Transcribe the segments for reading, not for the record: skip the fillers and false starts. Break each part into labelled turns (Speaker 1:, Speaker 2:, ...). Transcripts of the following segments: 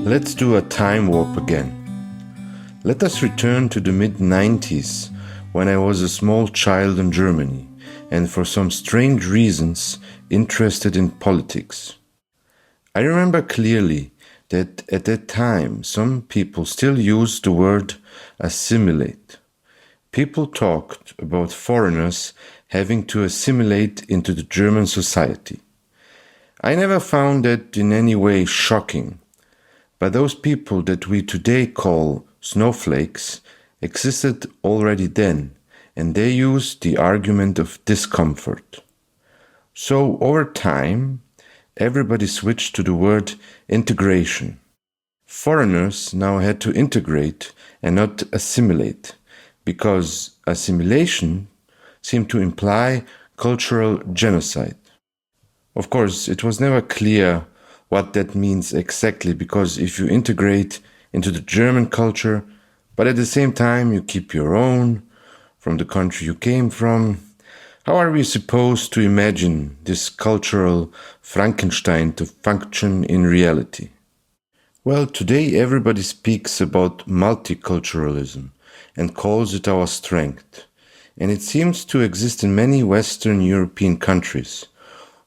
Speaker 1: Let's do a time warp again. Let us return to the mid-90s, when I was a small child in Germany, and for some strange reasons interested in politics. I remember clearly that at that time some people still used the word assimilate. People talked about foreigners having to assimilate into the German society. I never found that in any way shocking, but those people that we today call snowflakes existed already then, and they used the argument of discomfort. So over time, everybody switched to the word integration. Foreigners now had to integrate and not assimilate, because assimilation seemed to imply cultural genocide. Of course, it was never clear what that means exactly, because if you integrate into the German culture, but at the same time you keep your own from the country you came from, how are we supposed to imagine this cultural Frankenstein to function in reality? Well, today everybody speaks about multiculturalism and calls it our strength, and it seems to exist in many Western European countries.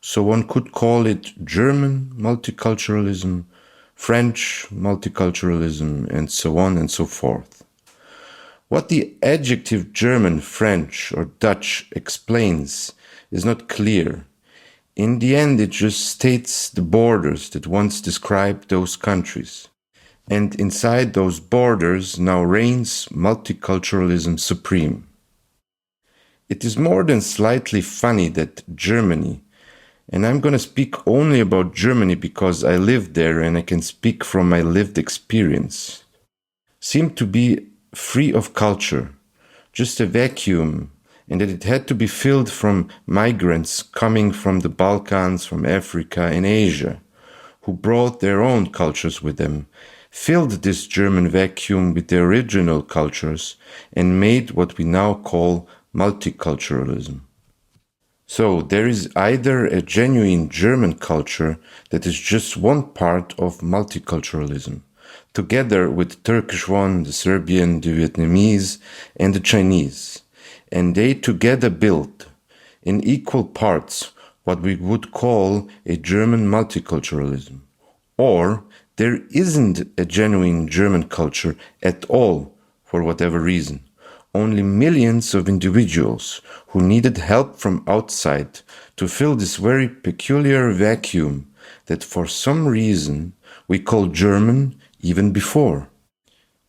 Speaker 1: So one could call it German multiculturalism, French multiculturalism, and so on and so forth. What the adjective German, French, or Dutch explains is not clear. In the end, it just states the borders that once described those countries. And inside those borders now reigns multiculturalism supreme. It is more than slightly funny that Germany, and I'm going to speak only about Germany because I lived there and I can speak from my lived experience, seemed to be free of culture, just a vacuum, and that it had to be filled from migrants coming from the Balkans, from Africa and Asia, who brought their own cultures with them, filled this German vacuum with their original cultures, and made what we now call multiculturalism. So there is either a genuine German culture that is just one part of multiculturalism, together with the Turkish one, the Serbian, the Vietnamese, and the Chinese, and they together build, in equal parts, what we would call a German multiculturalism. Or there isn't a genuine German culture at all, for whatever reason. Only millions of individuals who needed help from outside to fill this very peculiar vacuum that for some reason we call German even before.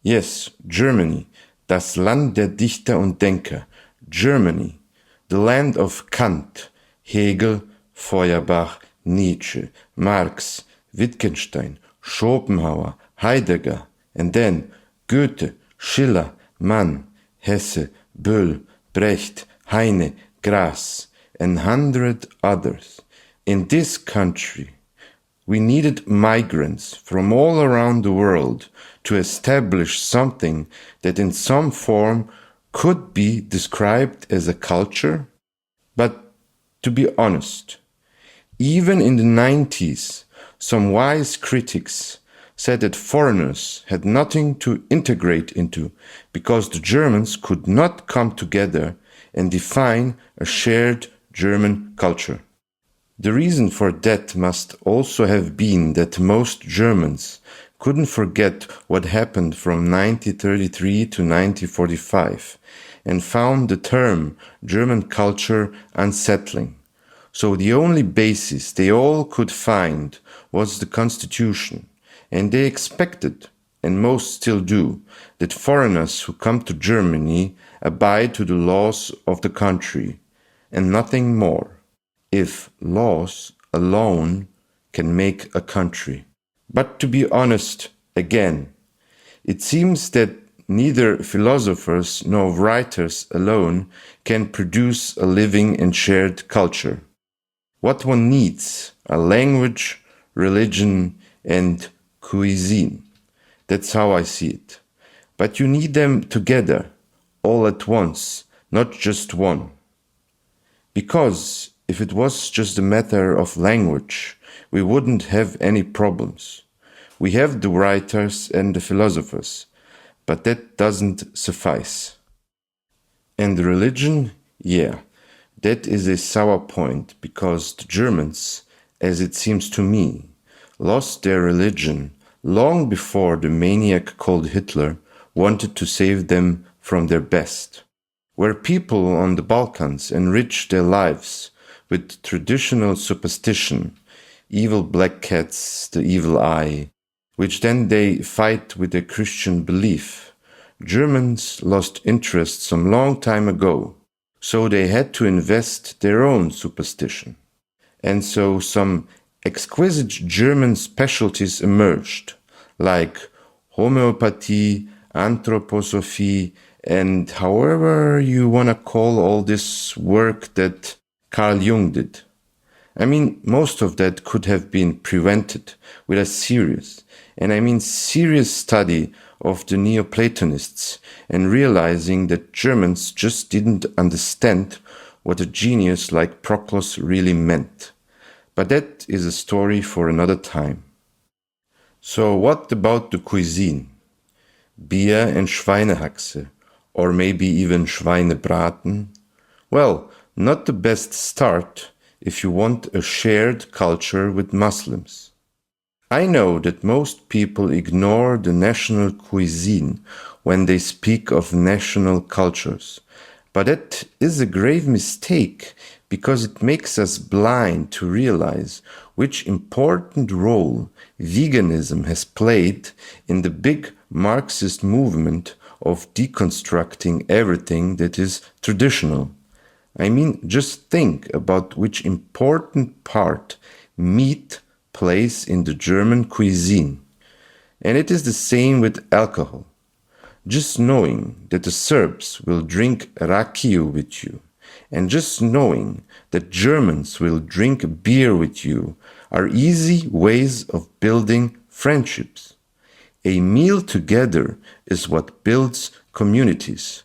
Speaker 1: Yes, Germany, das Land der Dichter und Denker, Germany, the land of Kant, Hegel, Feuerbach, Nietzsche, Marx, Wittgenstein, Schopenhauer, Heidegger, and then Goethe, Schiller, Mann, Hesse, Böll, Brecht, Heine, Grass, and 100 others. In this country, we needed migrants from all around the world to establish something that in some form could be described as a culture. But to be honest, even in the 90s, some wise critics said that foreigners had nothing to integrate into because the Germans could not come together and define a shared German culture. The reason for that must also have been that most Germans couldn't forget what happened from 1933 to 1945 and found the term German culture unsettling. So the only basis they all could find was the Constitution. And they expected, and most still do, that foreigners who come to Germany abide to the laws of the country, and nothing more, if laws alone can make a country. But to be honest, again, it seems that neither philosophers nor writers alone can produce a living and shared culture. What one needs are language, religion, and cuisine. That's how I see it. But you need them together, all at once, not just one. Because if it was just a matter of language, we wouldn't have any problems. We have the writers and the philosophers, but that doesn't suffice. And religion, yeah, that is a sour point, because the Germans, as it seems to me, lost their religion long before the maniac called Hitler wanted to save them from their best. Where people on the Balkans enriched their lives with traditional superstition, evil black cats, the evil eye, which then they fight with their Christian belief, Germans lost interest some long time ago, so they had to invest their own superstition. And so some exquisite German specialties emerged, like homeopathy, anthroposophy, and however you want to call all this work that Carl Jung did. I mean, most of that could have been prevented with a serious, and I mean serious study of the Neoplatonists and realizing that Germans just didn't understand what a genius like Proclus really meant. But that is a story for another time. So what about the cuisine? Beer and Schweinehaxe, or maybe even Schweinebraten? Well, not the best start if you want a shared culture with Muslims. I know that most people ignore the national cuisine when they speak of national cultures, but that is a grave mistake because it makes us blind to realize which important role veganism has played in the big Marxist movement of deconstructing everything that is traditional. I mean, just think about which important part meat plays in the German cuisine. And it is the same with alcohol. Just knowing that the Serbs will drink rakiu with you, and just knowing that Germans will drink beer with you are easy ways of building friendships. A meal together is what builds communities.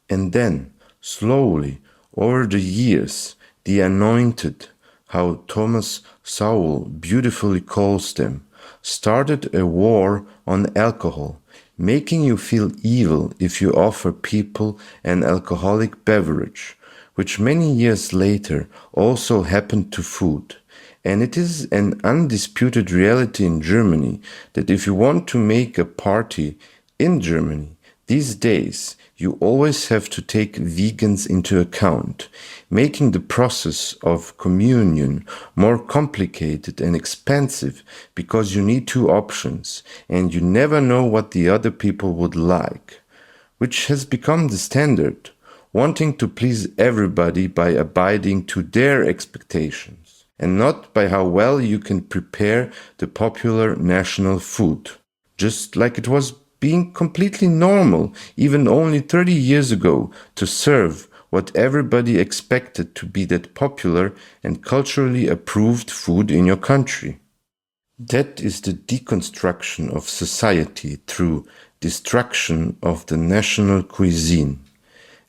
Speaker 1: And then, slowly, over the years, the anointed, how Thomas Sowell beautifully calls them, started a war on alcohol, making you feel evil if you offer people an alcoholic beverage, which many years later also happened to food. And it is an undisputed reality in Germany that if you want to make a party in Germany these days, you always have to take vegans into account, making the process of communion more complicated and expensive because you need two options and you never know what the other people would like, which has become the standard, wanting to please everybody by abiding to their expectations, and not by how well you can prepare the popular national food, just like it was being completely normal even only 30 years ago to serve what everybody expected to be that popular and culturally approved food in your country. That is the deconstruction of society through destruction of the national cuisine.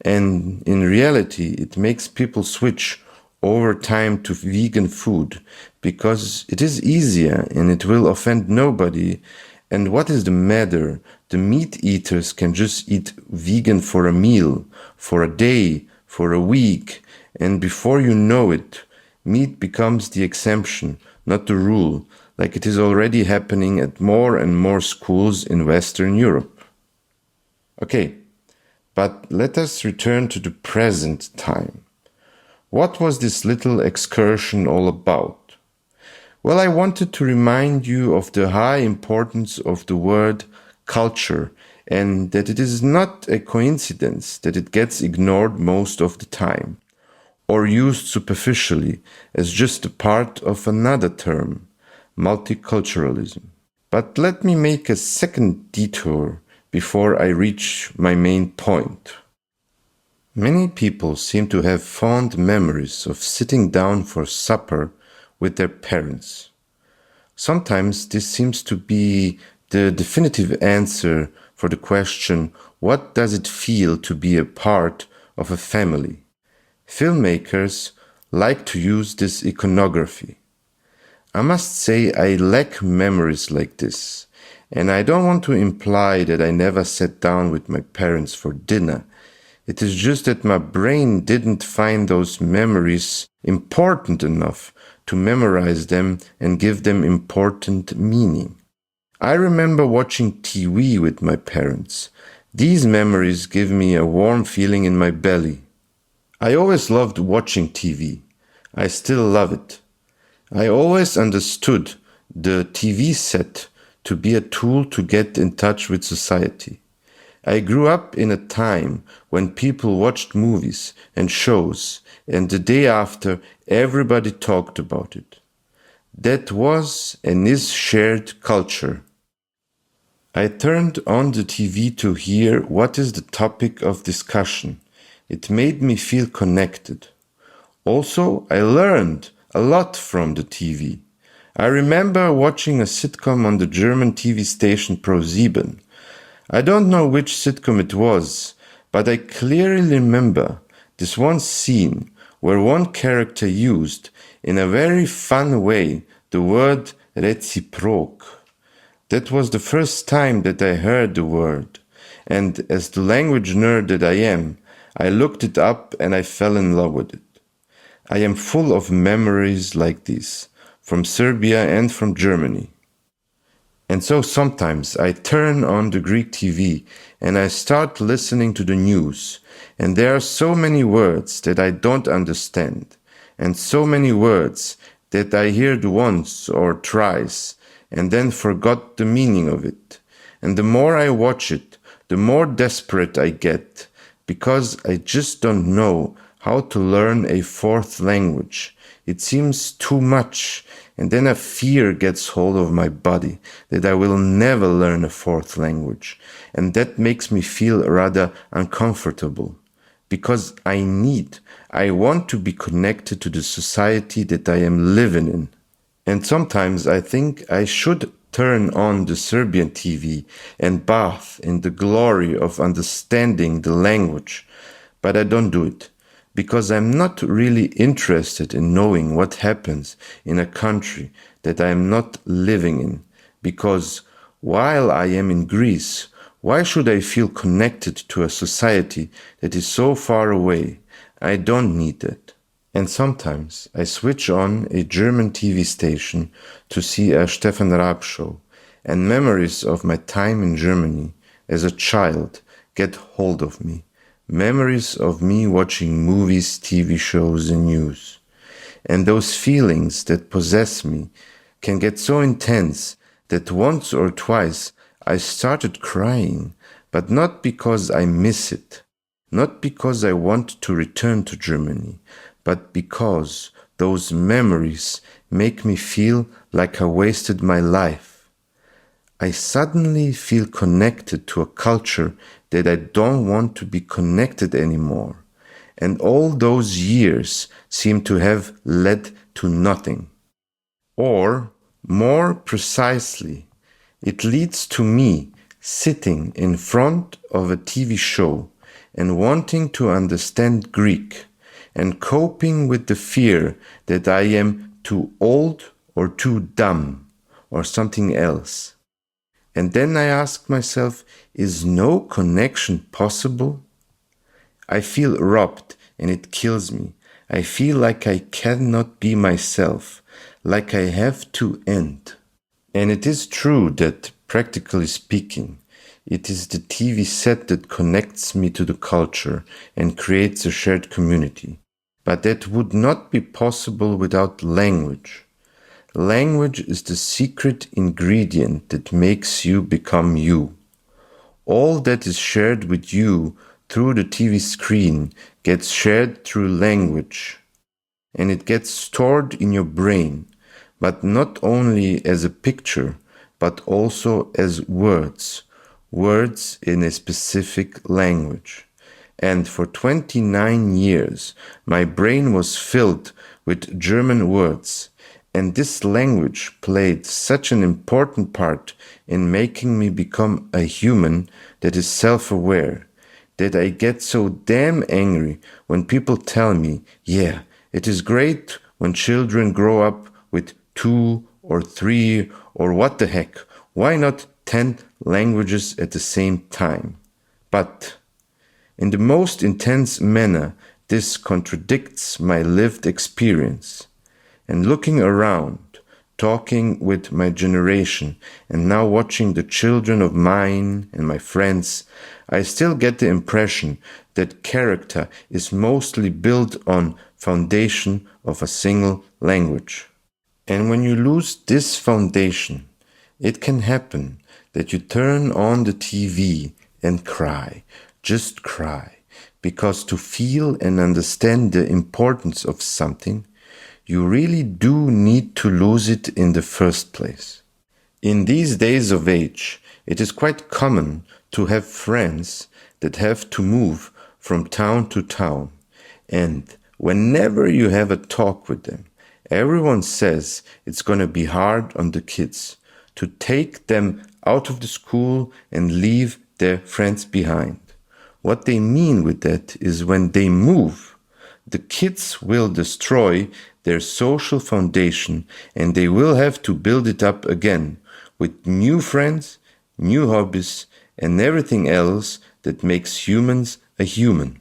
Speaker 1: And in reality, it makes people switch over time to vegan food because it is easier and it will offend nobody. And what is the matter? The meat eaters can just eat vegan for a meal, for a day, for a week, and before you know it, meat becomes the exemption, not the rule, like it is already happening at more and more schools in Western Europe. Okay, but let us return to the present time. What was this little excursion all about? Well, I wanted to remind you of the high importance of the word culture and that it is not a coincidence that it gets ignored most of the time or used superficially as just a part of another term, multiculturalism. But let me make a second detour before I reach my main point. Many people seem to have fond memories of sitting down for supper with their parents. Sometimes this seems to be the definitive answer for the question, what does it feel to be a part of a family? Filmmakers like to use this iconography. I must say I lack memories like this, and I don't want to imply that I never sat down with my parents for dinner. It is just that my brain didn't find those memories important enough to memorize them and give them important meaning. I remember watching TV with my parents. These memories give me a warm feeling in my belly. I always loved watching TV. I still love it. I always understood the TV set to be a tool to get in touch with society. I grew up in a time when people watched movies and shows, and the day after, everybody talked about it. That was and is shared culture. I turned on the TV to hear what is the topic of discussion. It made me feel connected. Also, I learned a lot from the TV. I remember watching a sitcom on the German TV station ProSieben. I don't know which sitcom it was, but I clearly remember this one scene where one character used, in a very fun way, the word reciproc. That was the first time that I heard the word, and as the language nerd that I am, I looked it up and I fell in love with it. I am full of memories like this, from Serbia and from Germany. And so sometimes I turn on the Greek TV and I start listening to the news, and there are so many words that I don't understand, and so many words that I heard once or twice, and then forgot the meaning of it. And the more I watch it, the more desperate I get, because I just don't know how to learn a fourth language. It seems too much, and then a fear gets hold of my body that I will never learn a fourth language, and that makes me feel rather uncomfortable, because I want to be connected to the society that I am living in. And sometimes I think I should turn on the Serbian TV and bath in the glory of understanding the language, but I don't do it, because I'm not really interested in knowing what happens in a country that I am not living in, because while I am in Greece, why should I feel connected to a society that is so far away? I don't need that. And sometimes I switch on a German TV station to see a Stefan Raab show, and memories of my time in Germany as a child get hold of me. Memories of me watching movies, TV shows, and news. And those feelings that possess me can get so intense that once or twice I started crying, but not because I miss it, not because I want to return to Germany, but because those memories make me feel like I wasted my life. I suddenly feel connected to a culture that I don't want to be connected anymore, and all those years seem to have led to nothing. Or, more precisely, it leads to me sitting in front of a TV show and wanting to understand Greek, and coping with the fear that I am too old or too dumb or something else. And then I ask myself, is no connection possible? I feel robbed and it kills me. I feel like I cannot be myself, like I have to end. And it is true that, practically speaking, it is the TV set that connects me to the culture and creates a shared community. But that would not be possible without language. Language is the secret ingredient that makes you become you. All that is shared with you through the TV screen gets shared through language. And it gets stored in your brain, but not only as a picture, but also as words in a specific language. And for 29 years, my brain was filled with German words, and this language played such an important part in making me become a human that is self-aware, that I get so damn angry when people tell me, yeah, it is great when children grow up with 2 or 3 or what the heck? Why not 10 languages at the same time? But in the most intense manner, this contradicts my lived experience. And looking around, talking with my generation, and now watching the children of mine and my friends, I still get the impression that character is mostly built on foundation of a single language. And when you lose this foundation, it can happen that you turn on the TV and cry, just cry, because to feel and understand the importance of something, you really do need to lose it in the first place. In these days of age, it is quite common to have friends that have to move from town to town, and whenever you have a talk with them, everyone says it's going to be hard on the kids to take them out of the school and leave their friends behind. What they mean with that is when they move, the kids will destroy their social foundation and they will have to build it up again with new friends, new hobbies, and everything else that makes humans a human.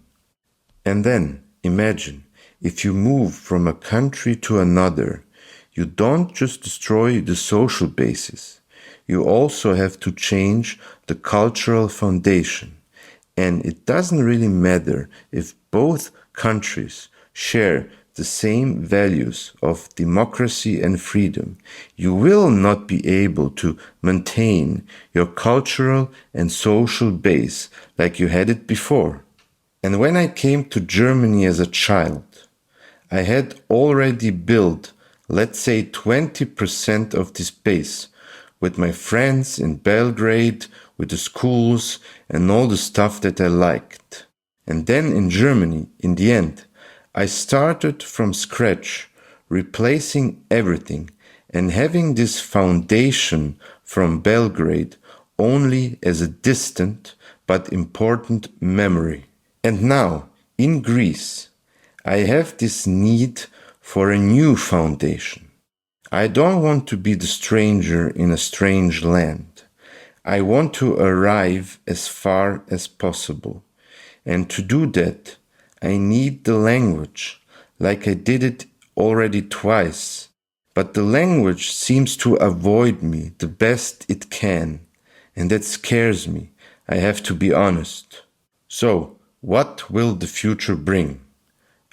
Speaker 1: And then imagine if you move from a country to another, you don't just destroy the social basis, you also have to change the cultural foundation. And it doesn't really matter if both countries share the same values of democracy and freedom. You will not be able to maintain your cultural and social base like you had it before. And when I came to Germany as a child, I had already built, let's say, 20% of this base with my friends in Belgrade, with the schools and all the stuff that I liked. And then in Germany, in the end, I started from scratch, replacing everything and having this foundation from Belgrade only as a distant but important memory. And now, in Greece, I have this need for a new foundation. I don't want to be the stranger in a strange land. I want to arrive as far as possible. And to do that, I need the language, like I did it already twice. But the language seems to avoid me the best it can, and that scares me, I have to be honest. So, what will the future bring?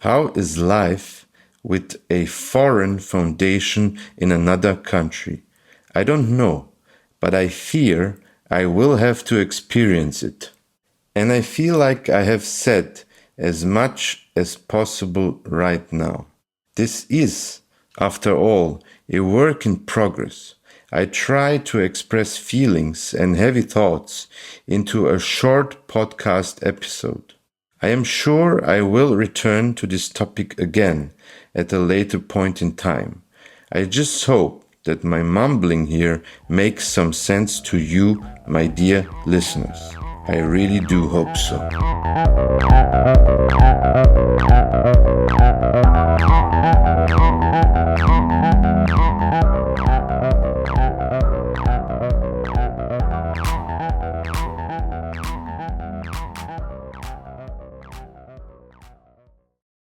Speaker 1: How is life with a foreign foundation in another country? I don't know, but I fear I will have to experience it. And I feel like I have said as much as possible right now. This is, after all, a work in progress. I try to express feelings and heavy thoughts into a short podcast episode. I am sure I will return to this topic again at a later point in time. I just hope that my mumbling here makes some sense to you, my dear listeners. I really do hope so.